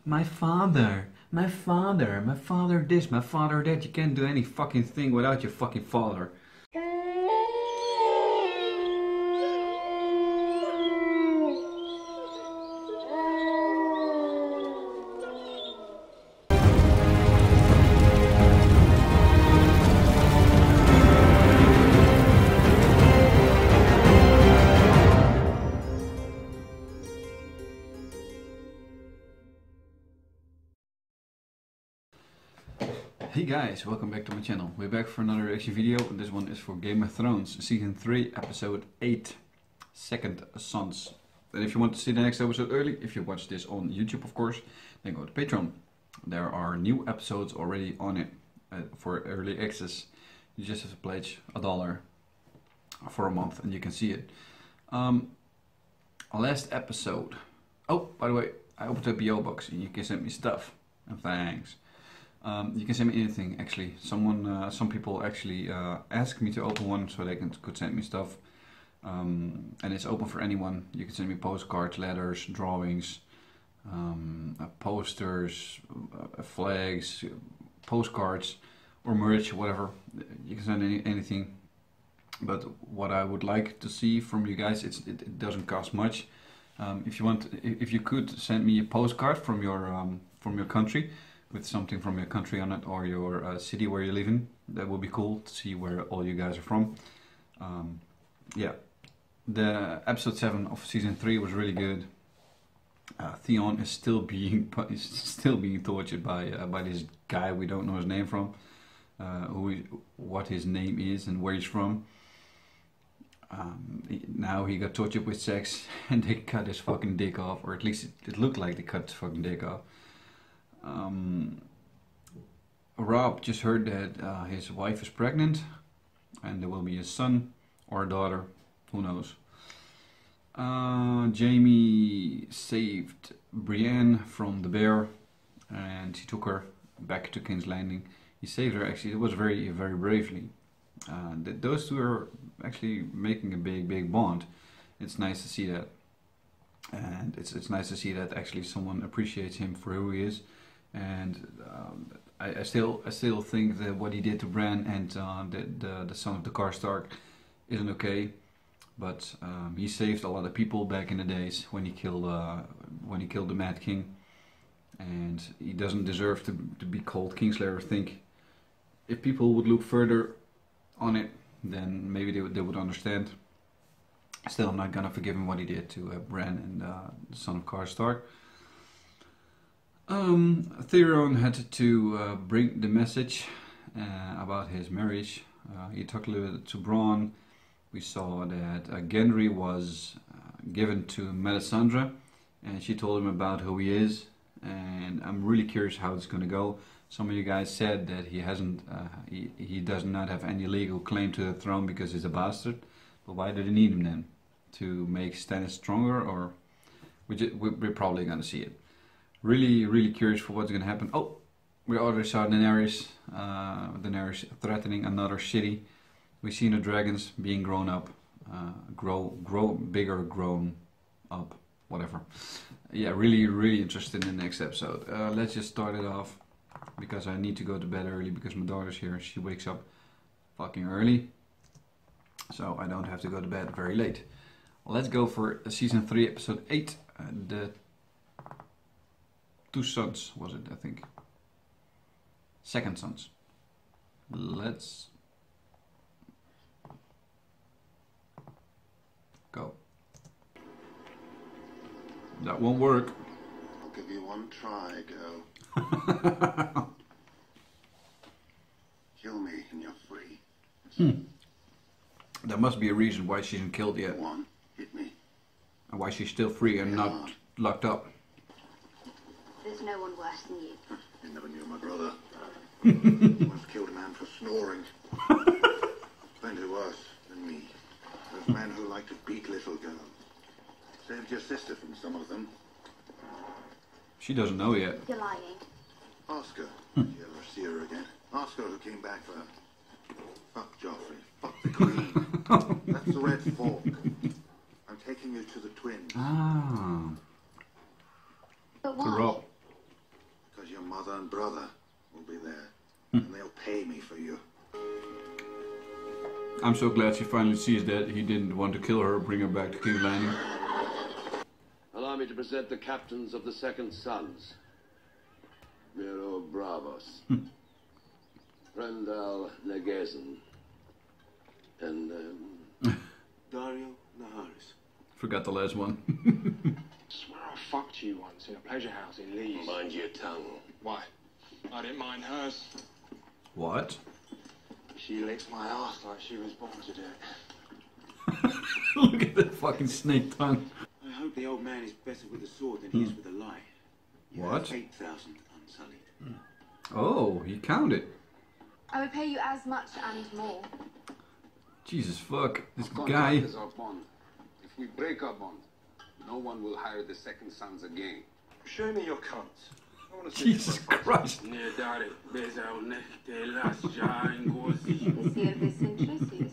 My father. My father. My father this, my father that. You can't do any fucking thing without your fucking father. Hey guys, welcome back to my channel. We're back for another reaction video. This one is for Game of Thrones, Season 3, Episode 8, Second Sons. And if you want to see the next episode early, if you watch this on YouTube of course, then go to Patreon. There are new episodes already on it for early access. You just have to pledge $1 for a month and you can see it. Last episode. Oh, by the way, I opened a PO box and you can send me stuff. And thanks. You can send me anything actually. Some people actually ask me to open one so they could send me stuff. And it's open for anyone. You can send me postcards, letters, drawings, posters, flags, postcards, or merch, whatever. You can send anything. But what I would like to see from you guys, it doesn't cost much. If you could send me a postcard from your country, with something from your country on it, or your city where you live in, that would be cool to see where all you guys are from. Yeah, the episode 7 of season 3 was really good. Theon is still being tortured by this guy we don't know his name from, what his name is and where he's from. Now he got tortured with sex, and they cut his fucking dick off, or at least it looked like they cut his fucking dick off. Rob just heard that his wife is pregnant and there will be a son or a daughter, who knows. Jaime saved Brienne from the bear and he took her back to King's Landing. He saved her, actually, it was very, very bravely. Those two are actually making a big bond. It's nice to see that. And it's nice to see that actually someone appreciates him for who he is. And I still think that what he did to Bran and the son of the Karstark isn't okay. But he saved a lot of people back in the days when he killed the Mad King, and he doesn't deserve to be called Kingslayer. I think if people would look further on it, then maybe they would understand. Still, I'm not gonna forgive him what he did to Bran and the son of Karstark. Tyrion had to bring the message about his marriage. He talked a little bit to Bronn. We saw that Gendry was given to Melisandre, and she told him about who he is. And I'm really curious how it's going to go. Some of you guys said that he does not have any legal claim to the throne because he's a bastard. But why do they need him then? To make Stannis stronger, or we're probably going to see it. Really curious for what's gonna happen. Oh, we already saw Daenerys. Daenerys threatening another city. We've seen the dragons being grown up, bigger, grown up, whatever. Yeah, really interested in the next episode. Let's just start it off because I need to go to bed early because my daughter's here. She wakes up fucking early, so I don't have to go to bed very late. Let's go for season 3, episode 8. The Two Sons, was it, I think. Second Sons. Let's go. That won't work. I'll give you one try, girl. Kill me and you're free. There must be a reason why she isn't killed yet. One, hit me. And why she's still free and not locked up. There's no one worse than you. You never knew my brother. Once killed a man for snoring. Plenty worse than me. Those men who like to beat little girls. Saved your sister from some of them. She doesn't know yet. You're lying. Ask her. You'll ever see her again. Ask her who came back for her. Fuck Joffrey. Fuck the Queen. That's the Red Fork. I'm taking you to the twins. But why? Rob. mother and brother will be there. And they'll pay me for you. I'm so glad she finally sees that he didn't want to kill her, bring her back to King's Landing. Allow me to present the captains of the Second Sons. Miro Bravos, Rendal Negesen, and Daario Naharis. Forgot the last one. Swear I fucked you once in a pleasure house in Leeds. mind your tongue. Why? I didn't mind hers. What? She licked my ass like she was born to do it. Look at that fucking snake tongue. I hope the old man is better with a sword than he is with a lie. You What? have 8,000 unsullied. Oh, he counted. I would pay you as much and more. Jesus fuck, this Contract guy. is our bond. If we break our bond, no one will hire the Second Sons again. Show me your cunt. I want to see Jesus Christ. The Silvis Intrusis.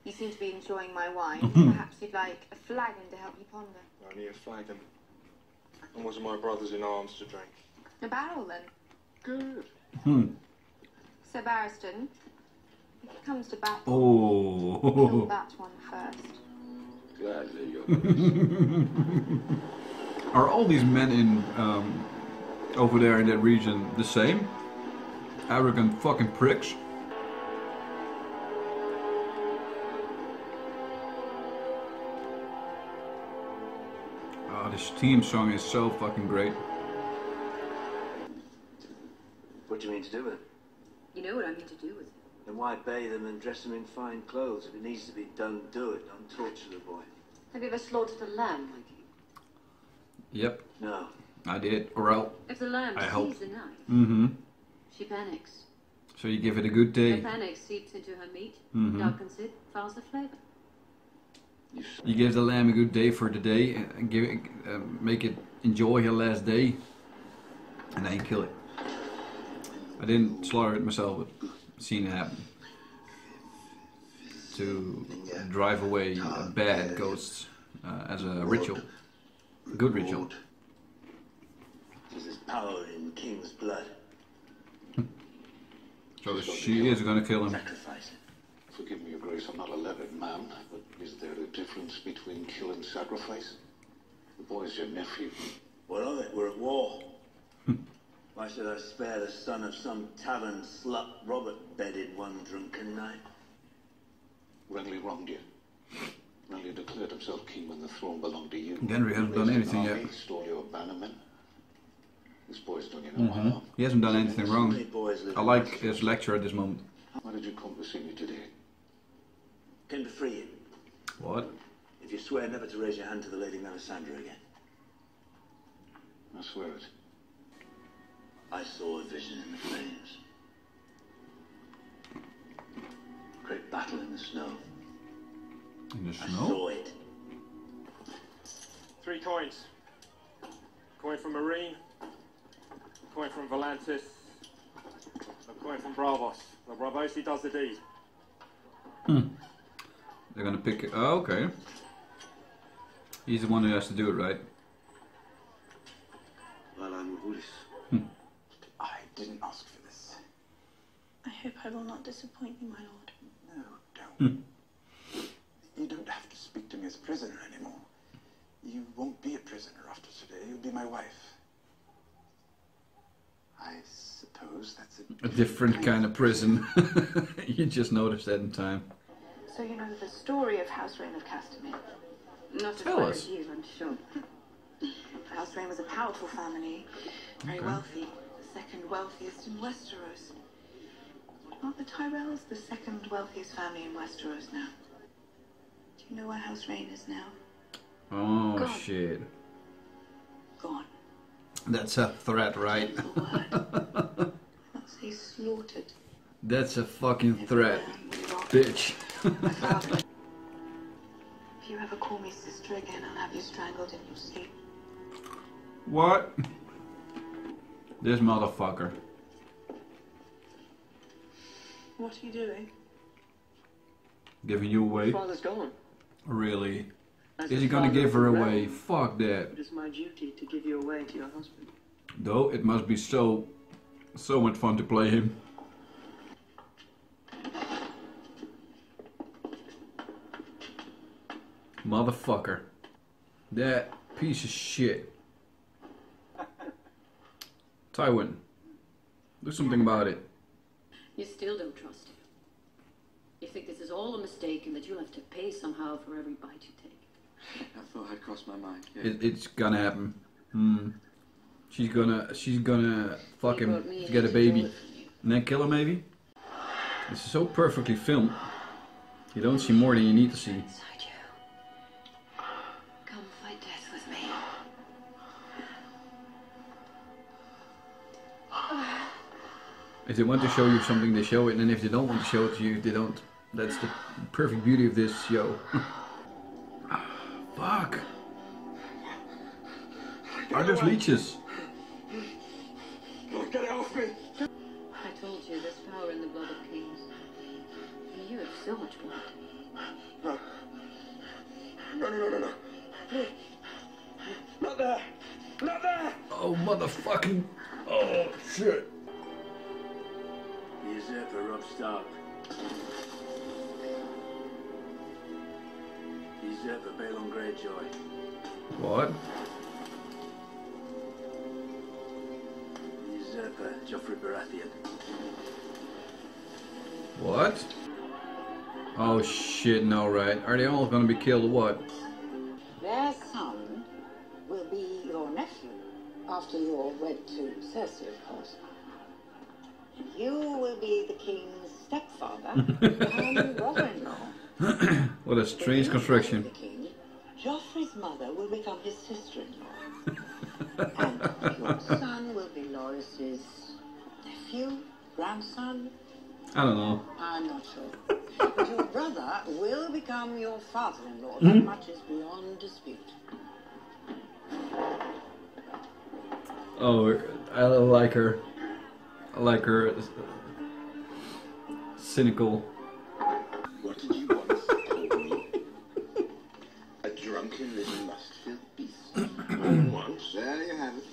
You seem to be enjoying my wine. Perhaps you'd like a flagon to help you ponder. Only a flagon. And was my brothers in arms to drink? A barrel then. Good. Sir Barristan, if it comes to battle, Oh. kill that one first. Gladly, Your Grace. Are all these men in over there in that region the same? Arrogant fucking pricks. Oh, this theme song is so fucking great. What do you mean to do with it? You know what I mean to do with it. Then why bathe them and dress them in fine clothes? If it needs to be done, do it. Don't torture the boy. Have you ever slaughtered a lamb, my king? Yep, No. I did. Or else. If the lamb I hope. sees the knife, Mm-hmm. she panics. So you give it a good The day. panic seeps into her meat, Mhm. darkens it, fouls the flavor. You give the lamb a good day for the day and give it, make it enjoy her last day, and then you kill it. I didn't slaughter it myself, but seen it happen. To drive away bad ghosts as a ritual, a good ritual. There's power in king's blood. So she is gonna kill him. Sacrifice it. Forgive me, Your Grace, I'm not a learned man, but is there a difference between kill and sacrifice? The boy's your nephew. What of it? We're at war. Why should I spare the son of some tavern slut Robert bedded one drunken night? Renly wronged you. Renly declared himself king when the throne belonged to you. Henry hasn't done anything yet. He stole your bannermen. This boy's done you no harm. He hasn't done anything So wrong. many boys live I in like this his lecture at this moment. Why did you come to see me today? Came to free you. What? If you swear never to raise your hand to the Lady Melisandre again. I swear it. I saw a vision in the flames. Great battle in the snow. In the I snow? saw it. 3 coins. Coin from Marine, coin from Volantis, a coin from Bravos. The Bravosi does the deed. They're gonna pick it. Oh, okay. He's the one who has to do it, right? Well, I'm Wolfies. I didn't ask for this. I hope I will not disappoint you, my lord. No, don't. You don't have to speak to me as a prisoner anymore. You won't be a prisoner after today. You'll be my wife. I suppose that's A different kind of prison. You just noticed that in time. So you know the story of House Rain of Castamere? Not as Tell well us. as you, I'm sure. House Rain was a powerful family, very Okay. wealthy, the second wealthiest in Westeros. Aren't the Tyrells the second wealthiest family in Westeros now? Do you know where House Rain is now? Oh God. shit. Gone. That's a threat, right? That's the word. Not say slaughtered. That's a fucking threat, Everywhere and bitch. My father. If you ever call me sister again, I'll have you strangled in your sleep. What? This motherfucker. What are you doing? Giving you away? Father's gone. Really? As Is the he gonna father give of her the away? realm, Fuck that. It is my duty to give you away to your husband. Though it must be so much fun to play him. Motherfucker. That piece of shit. Tywin, do something about it. You still don't trust him. You think this is all a mistake and that you'll have to pay somehow for every bite you take. I thought I'd crossed my mind. Yeah. It's gonna happen. She's gonna fuck him to get a baby. And then kill her maybe? This is so perfectly filmed. You don't see more than you need to see. Come fight death with me. If they want to show you something, they show it, and if they don't want to show it to you, they don't. That's the perfect beauty of this show. Fuck! Are those leeches? Get it off me! I told you there's power in the blood of kings. And you have so much blood. No. No. Not there! Not there! Oh, motherfucking... Oh, shit. The usurper Robb Stark. The usurper Balon Greyjoy. What? The usurper Joffrey Baratheon. What? Oh shit, no, right? Are they all gonna be killed or what? Their son will be your nephew after you're wed to Cersei, of course. You will be the king's stepfather and brother-in-law. What a strange construction. The king, Joffrey's mother will become his sister-in-law. And your son will be Loras's nephew, grandson. I don't know. I'm not sure. But your brother will become your father-in-law. That much is beyond dispute. Oh, I like her. I like her cynical. What did you once call me? A drunken little lust-filled beast. Once, there you have it.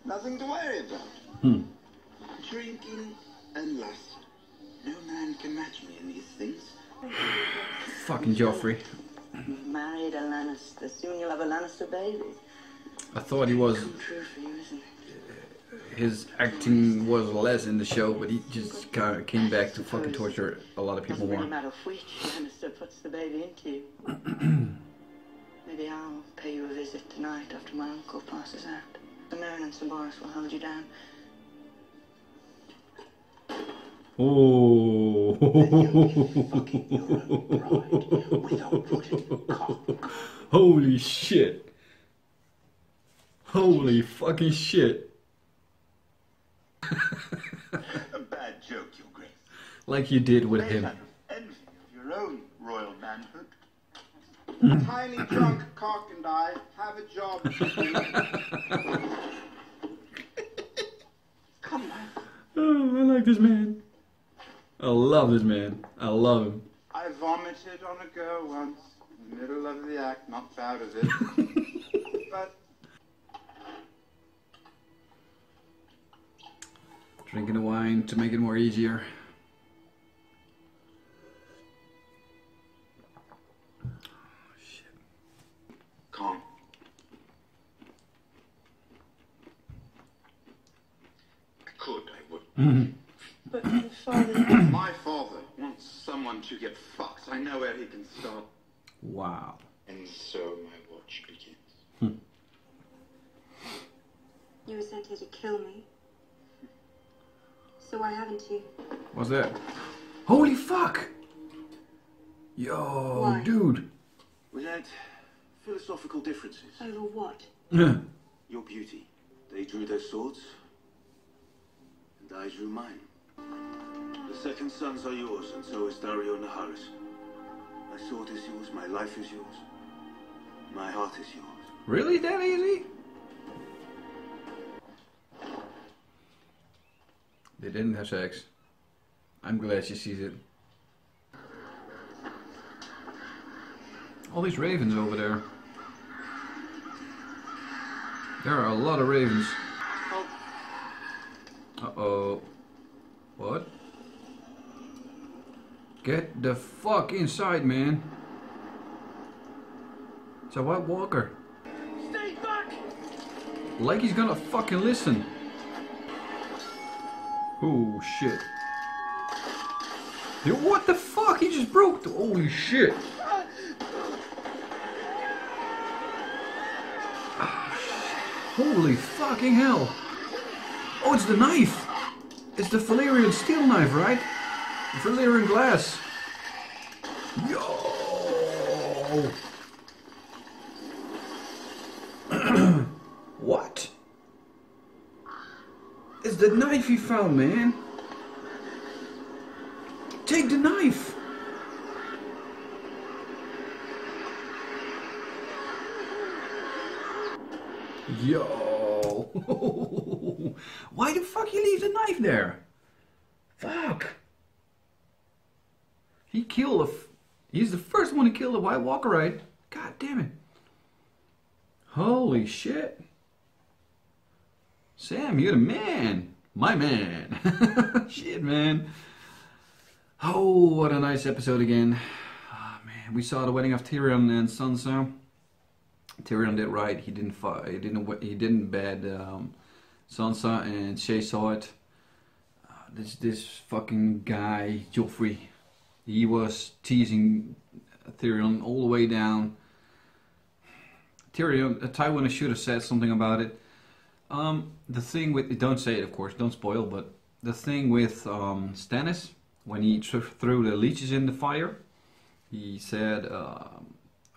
Nothing to worry about. Drinking and lust. No man can match me in these things. Fucking Joffrey. You've married a Lannister. Soon you'll have a Lannister baby. I thought he was... Come true for you, isn't it? His acting was less in the show, but he just kind of came back to fucking torture a lot of people Doesn't really more. matter which Lannister puts the baby into you. Maybe I'll pay you a visit tonight after my uncle passes out. The Meryn and Sir Boris will hold you down. Oh. Holy shit. Holy fucking shit. A bad joke, Your Grace. Like you did with him. Envy of your own royal manhood. A tiny drunk cock and I have a job to do. Come on. Oh, I like this man. I love this man. I love him. I vomited on a girl once, in the middle of the act, not proud of it. But Drinking the wine to make it more easier. Oh, shit. calm. I could, I would. But your father... My father wants someone to get fucked. I know where he can start. Wow. And so my watch begins. You were sent here to kill me. So why haven't you? What's that? Holy fuck! Yo, Why? dude. We had philosophical differences. Over what? Your beauty. They drew their swords, and I drew mine. The second sons are yours, and so is Daario and Naharis. My sword is yours, my life is yours, my heart is yours. Really that easy? They didn't have sex. I'm glad she sees it. All these ravens over there. There are a lot of ravens. Oh, Uh-oh. What? Get the fuck inside, man. It's a White Walker. Stay back! Like he's gonna fucking listen. Oh shit. Yo, what the fuck? He just broke the holy shit. Holy fucking hell. Oh, it's the knife. It's the Valyrian steel knife, right? Valyrian glass. Yo. What? It's the knife he found, man. Take the knife. Yo. Why the fuck you leave the knife there? Fuck. He killed he's the first one to kill the White Walker, right? God damn it. Holy shit. Sam, you're the man. My man. Shit, man. Oh, what a nice episode again. Oh, man. We saw the wedding of Tyrion and Sansa. Tyrion did right. He didn't fight. He didn't bad Sansa, and Shay saw it. This fucking guy Joffrey. He was teasing Tyrion all the way down. Tyrion, Tywin should have said something about it. The thing with, don't say it of course, don't spoil, but the thing with Stannis, when he threw the leeches in the fire, he said,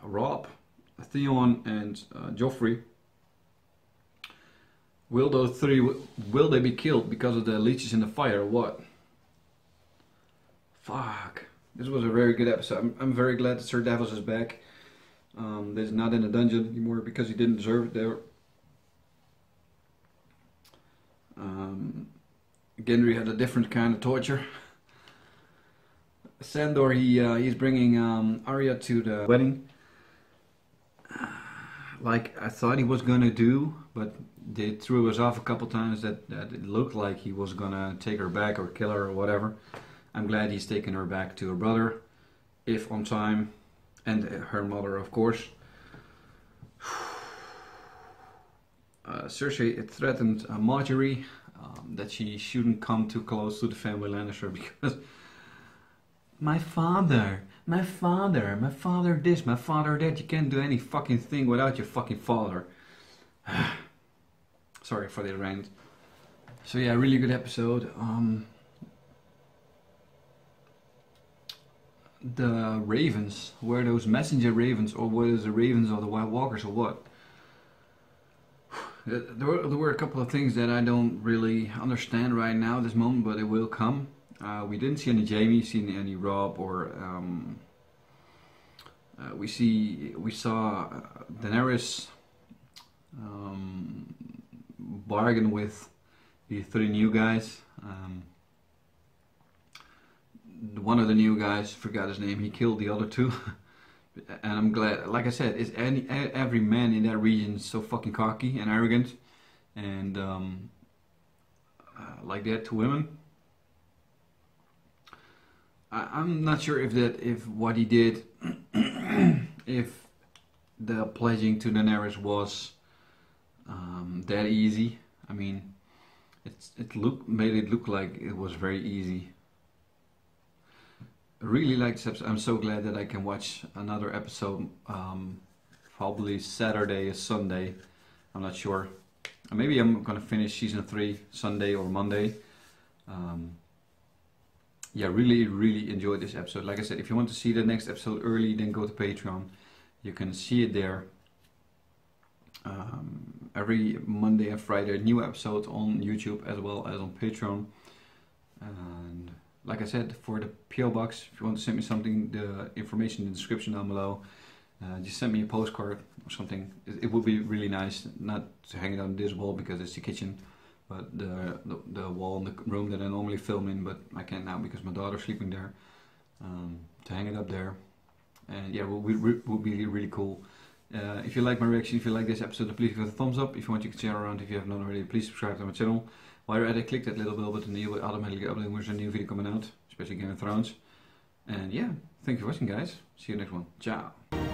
Robb, Theon and Joffrey, will those three, will they be killed because of the leeches in the fire or what? Fuck. This was a very good episode. I'm very glad that Sir Davos is back. He's not in the dungeon anymore because he didn't deserve it there. Gendry had a different kind of torture. Sandor, he's bringing Arya to the wedding. Like I thought he was gonna do, but they threw us off a couple times that it looked like he was gonna take her back or kill her or whatever. I'm glad he's taken her back to her brother, if on time, and her mother, of course. Cersei threatened Marjorie that she shouldn't come too close to the family Lannister because my father this, my father that. You can't do any fucking thing without your fucking father. Sorry for the rant. So yeah, really good episode. The ravens, were those messenger ravens or were those the ravens of the White Walkers or what? There were a couple of things that I don't really understand right now at this moment, but it will come. We didn't see any Jaime, seen any Robb, or we saw Daenerys bargain with the three new guys. One of the new guys, forgot his name, he killed the other two. And I'm glad, like I said, every man in that region is so fucking cocky and arrogant, and like that to women. I'm not sure if what he did, if the pledging to Daenerys was that easy. I mean, made it look like it was very easy. Really like this episode. I'm so glad that I can watch another episode, probably Saturday or Sunday, I'm not sure. Maybe I'm gonna finish season 3 Sunday or Monday. Yeah, really enjoyed this episode. Like I said, if you want to see the next episode early, then go to Patreon. You can see it there. Every Monday and Friday, new episodes on YouTube as well as on Patreon. And like I said, for the PO Box, if you want to send me something, the information in the description down below. Just send me a postcard or something. It would be really nice, not to hang it on this wall because it's the kitchen, but the wall in the room that I normally film in, but I can't now because my daughter's sleeping there. To hang it up there, and yeah, it would be really cool. If you like my reaction, if you like this episode, then please give it a thumbs up. If you want, you can share around. If you haven't done already, please subscribe to my channel. While you're at it, click that little bell button and you will automatically get updated when there's a new video coming out, especially Game of Thrones. And yeah, thank you for watching, guys. See you next one. Ciao.